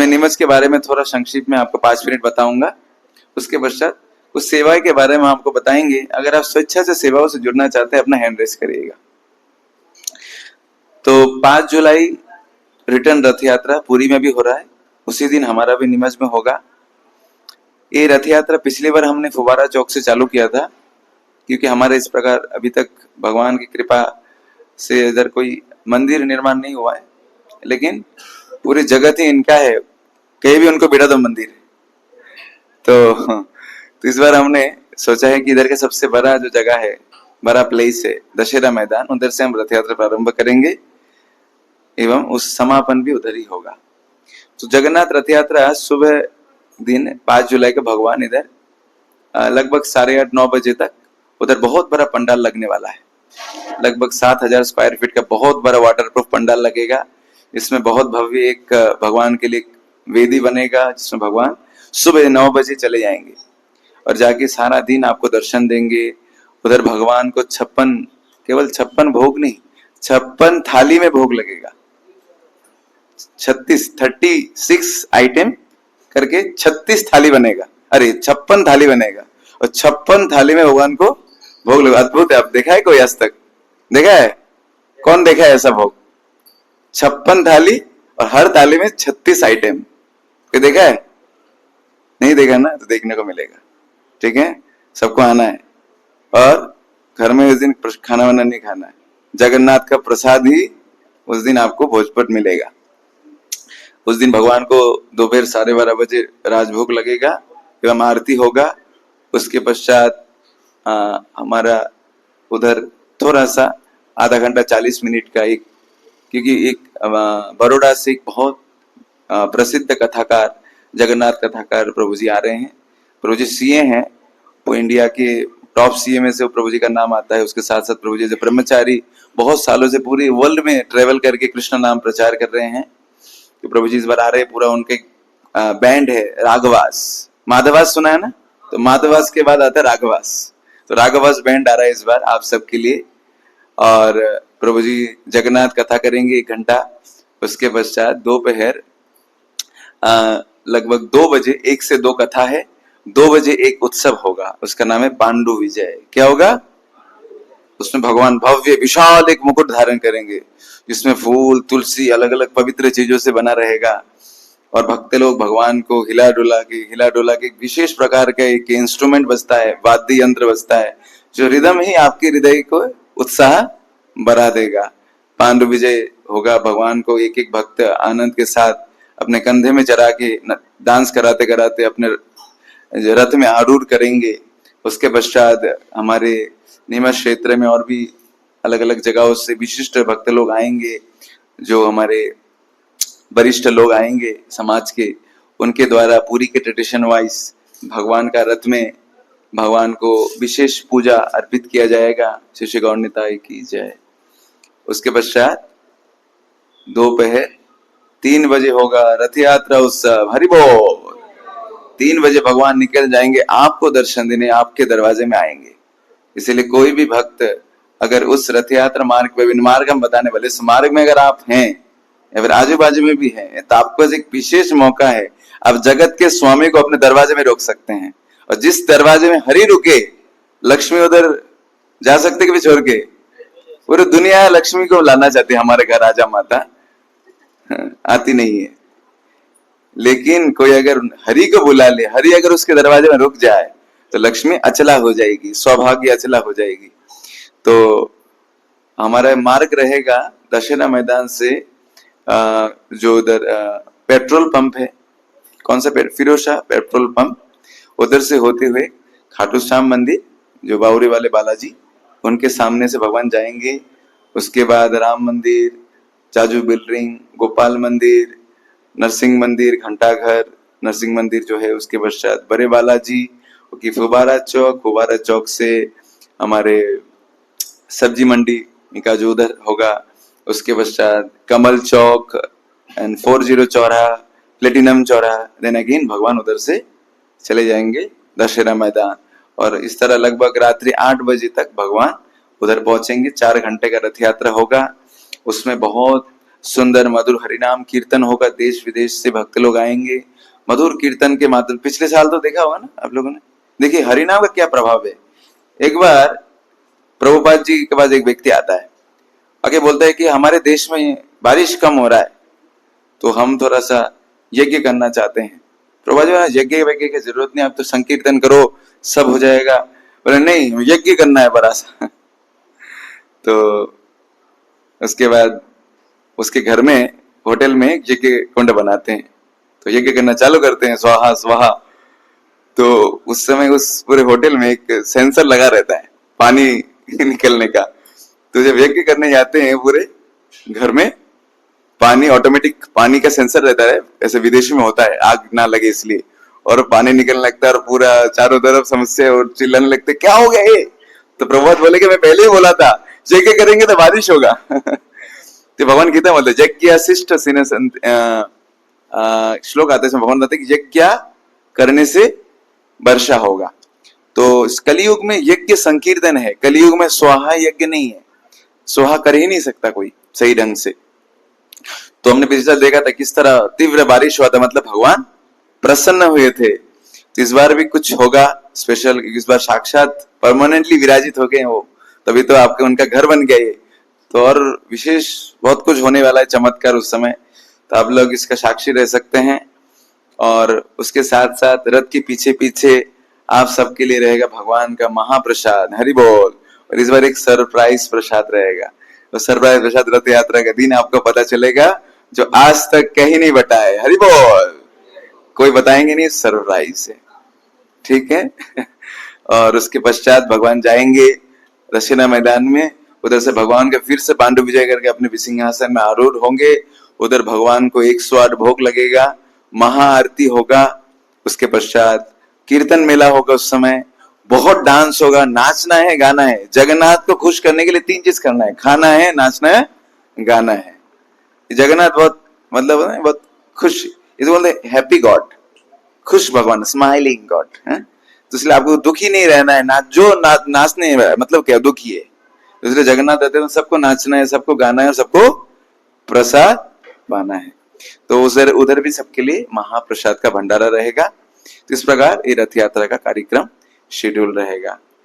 मैं नीमच के बारे में थोड़ा संक्षिप्त में आपको 5 मिनट बताऊंगा। उसके पश्चात उस सेवा के बारे में आपको बताएंगे। अगर आप स्वेच्छा से सेवाओं से जुड़ना चाहते हैं, अपना हैंड रेस करिएगा। तो 5 जुलाई रिटर्न रथ यात्रा पुरी में भी हो रहा है, उसी दिन हमारा भी नीमच में होगा। ये रथ यात्रा पिछली बार हमने फुवारा चौक से चालू किया था, क्योंकि हमारे इस प्रकार अभी तक भगवान की कृपा से इधर कोई मंदिर निर्माण नहीं हुआ है, लेकिन पूरी जगत ही इनका है, कहीं भी उनको बेटा तो मंदिर है। तो इस बार हमने सोचा है कि इधर का सबसे बड़ा जो जगह है, बड़ा प्लेस है दशहरा मैदान, उधर से हम रथ यात्रा प्रारंभ करेंगे एवं उस समापन भी उधर ही होगा। तो जगन्नाथ रथ यात्रा सुबह दिन 5 जुलाई को भगवान इधर लगभग 8:30-9 बजे तक उधर बहुत बड़ा पंडाल लगने वाला है। लगभग 7,000 स्क्वायर फीट का बहुत बड़ा वाटरप्रूफ पंडाल लगेगा। इसमें बहुत भव्य एक भगवान के लिए वेदी बनेगा, जिसमें भगवान सुबह 9 बजे चले जाएंगे और जाके सारा दिन आपको दर्शन देंगे। उधर भगवान को 56, केवल 56 भोग नहीं, 56 थाली में भोग लगेगा। 36 आइटम करके 36 थाली बनेगा, अरे 56 थाली बनेगा और 56 थाली में भगवान को भोग लगा। अद्भुत है। आप देखा है कोई आज तक? देखा है? कौन देखा है ऐसा भोग? 56 थाली और हर थाली में 36 आइटम। कोई देखा है? नहीं देखा ना, तो देखने को मिलेगा। ठीक है, सबको आना है और घर में उस दिन खाना वाना नहीं खाना है। जगन्नाथ का प्रसाद ही उस दिन आपको भोजपट मिलेगा। उस दिन भगवान को दोपहर 12:30 बजे राजभोग लगेगा एवं आरती होगा। उसके पश्चात हमारा उधर थोड़ा सा आधा घंटा 40 मिनट का एक, क्योंकि एक बड़ौदा से एक बहुत प्रसिद्ध कथाकार, जगन्नाथ कथाकार प्रभु जी आ रहे हैं। प्रभु जी सीए हैं, वो इंडिया के टॉप सीए में से प्रभु जी का नाम आता है। उसके साथ साथ प्रभु जी जो ब्रह्मचारी बहुत सालों से पूरे वर्ल्ड में ट्रेवल करके कृष्ण नाम प्रचार कर रहे हैं। तो प्रभु जी इस बार आ रहे हैं, पूरा उनके बैंड है राघवास। माधवास सुना है ना? तो माधवास के बाद आता है राघवास। तो राघवास बैंड आ रहा है इस बार आप सबके लिए। और प्रभु जी जगन्नाथ कथा करेंगे 1 घंटा। उसके पश्चात दोपहर लगभग 2 बजे 1 से 2 कथा है। 2 बजे एक उत्सव होगा, उसका नाम है पांडु विजय। क्या होगा? उसमें भगवान भव्य विशाल एक मुकुट धारण करेंगे, जिसमें फूल तुलसी अलग अलग पवित्र चीजों से बना रहेगा। और भक्त लोग भगवान को हिला डुला के विशेष प्रकार का एक इंस्ट्रूमेंट बजता है, वाद्य यंत्र बजता है, जो रिदम ही आपके हृदय को उत्साह बढ़ा देगा। पांडु विजय होगा। भगवान को एक एक भक्त आनंद के साथ अपने कंधे में चढ़ा के डांस कराते कराते अपने रथ में आरूढ़ करेंगे। उसके पश्चात हमारे नीमच क्षेत्र में और भी अलग अलग जगहों से विशिष्ट भक्त लोग आएंगे, जो हमारे वरिष्ठ लोग आएंगे समाज के, उनके द्वारा पूरी के ट्रेडिशन वाइज भगवान का रथ में भगवान को विशेष पूजा अर्पित किया जाएगा। श्री श्री गौर निताई की जय। उसके पश्चात दोपहर 3 बजे होगा रथ यात्रा उत्सव। हरि बोल। 3 बजे भगवान निकल जाएंगे, आपको दर्शन देने आपके दरवाजे में आएंगे। इसीलिए कोई भी भक्त अगर उस रथ यात्रा मार्ग पे, मार्ग हम बताने वाले, इस मार्ग में अगर आप हैं या फिर आजू बाजू में भी हैं, तो आपको एक विशेष मौका है। आप जगत के स्वामी को अपने दरवाजे में रोक सकते हैं, और जिस दरवाजे में हरि रुके, लक्ष्मी उधर जा सकते कभी छोड़ के। पूरी दुनिया लक्ष्मी को लाना चाहती है हमारे घर, राजा माता आती नहीं है। लेकिन कोई अगर हरि को बुला ले, हरि अगर उसके दरवाजे में रुक जाए, तो लक्ष्मी अचला हो जाएगी, सौभाग्य अचला हो जाएगी। तो हमारा मार्ग रहेगा दशहरा मैदान से जो उधर पेट्रोल पंप है, कौन सा फिरोज शाह पेट्रोल पंप, उधर से होते हुए खाटू श्याम मंदिर, जो बावरी वाले बालाजी, उनके सामने से भगवान जाएंगे। उसके बाद राम मंदिर, जाजू बिल्डिंग, गोपाल मंदिर, नरसिंह मंदिर, घंटाघर नरसिंह मंदिर जो है, उसके पश्चात बड़े बालाजी की फुबारा चौक से हमारे सब्जी मंडी का जो उधर होगा, उसके पश्चात कमल चौक एंड 40 चौराहा, प्लेटिनम चौराहा, देन अगेन भगवान उधर से चले जाएंगे दशहरा मैदान। और इस तरह लगभग रात्रि 8 बजे तक भगवान उधर पहुंचेंगे। 4 घंटे का रथ यात्रा होगा। उसमें बहुत सुंदर मधुर हरिनाम कीर्तन होगा, देश विदेश से भक्त लोग आएंगे। मधुर कीर्तन के माध्यम, पिछले साल तो देखा होगा ना आप लोगों ने। देखिए हरिनाम का क्या प्रभाव है। एक बार प्रभुपाद जी के पास एक व्यक्ति आता है, आगे बोलता है कि हमारे देश में बारिश कम हो रहा है, तो हम थोड़ा सा यज्ञ करना चाहते हैं। प्रभुपाद जी, यज्ञ वज्ञ की जरूरत नहीं, आप तो संकीर्तन करो सब हो जाएगा। बोले नहीं, यज्ञ करना है बड़ा सा। तो उसके बाद उसके घर में होटल में यज्ञ कुंड बनाते हैं, तो यज्ञ करना चालू करते हैं, स्वाहा स्वाहा। तो उस समय उस पूरे होटल में एक सेंसर लगा रहता है पानी निकलने का। तो जब यज्ञ करने जाते हैं पूरे घर में पानी, ऑटोमेटिक पानी का सेंसर रहता है, ऐसे विदेश में होता है, आग ना लगे इसलिए, और पानी निकलने लगता है और पूरा चारों तरफ समस्या और चिल्लाने लगते, क्या हो गया ये। तो प्रभुपाद बोले कि मैं पहले ही बोला था यज्ञ करेंगे तो बारिश होगा। तो भगवान गीता बोलते यज्ञ शिष्ट श्लोक आते हैं, भगवान बताते कि यज्ञ करने से वर्षा होगा। तो इस कलयुग में यज्ञ संकीर्तन है, कलयुग में स्वाहा यज्ञ नहीं है, स्वाहा कर ही नहीं सकता कोई सही ढंग से। तो हमने पिछले देखा था किस तरह तीव्र बारिश हुआ था, मतलब भगवान प्रसन्न हुए थे। तो इस बार भी कुछ होगा स्पेशल, इस बार साक्षात परमानेंटली विराजित हो गए वो, तभी तो आपके उनका घर बन गया ये। तो और विशेष बहुत कुछ होने वाला है चमत्कार उस समय, तो आप लोग इसका साक्षी रह सकते हैं। और उसके साथ साथ रथ के पीछे पीछे आप सबके लिए रहेगा भगवान का महाप्रसाद, हरि बोल। और इस बार एक सरप्राइज प्रसाद रहेगा, तो सरप्राइज प्रसाद रथ यात्रा का दिन आपको पता चलेगा, जो आज तक कहीं नहीं बता है, हरि बोल। कोई बताएंगे नहीं, सरप्राइज है, ठीक है। और उसके पश्चात भगवान जाएंगे दक्षिणा मैदान में, उधर से भगवान का फिर से पांडु विजय करके अपने सिंहासन में आरूढ़ होंगे। उधर भगवान को 108 भोग लगेगा, महाआरती होगा, उसके पश्चात कीर्तन मेला होगा। उस समय बहुत डांस होगा, नाचना है गाना है। जगन्नाथ को खुश करने के लिए 3 चीज करना है, खाना है, नाचना है, गाना है। जगन्नाथ बहुत मतलब बहुत खुश, इसे बोलते हैप्पी गॉड, खुश भगवान, स्माइलिंग गॉड है। तो इसलिए आपको दुखी नहीं रहना है, नाचने मतलब क्या दुखी है, इसलिए जगन्नाथ रहते हैं सबको नाचना है, सबको गाना है, सबको प्रसाद पाना है। तो उधर भी सबके लिए महाप्रसाद का भंडारा रहेगा। तो इस प्रकार ये रथ यात्रा का कार्यक्रम शेड्यूल रहेगा।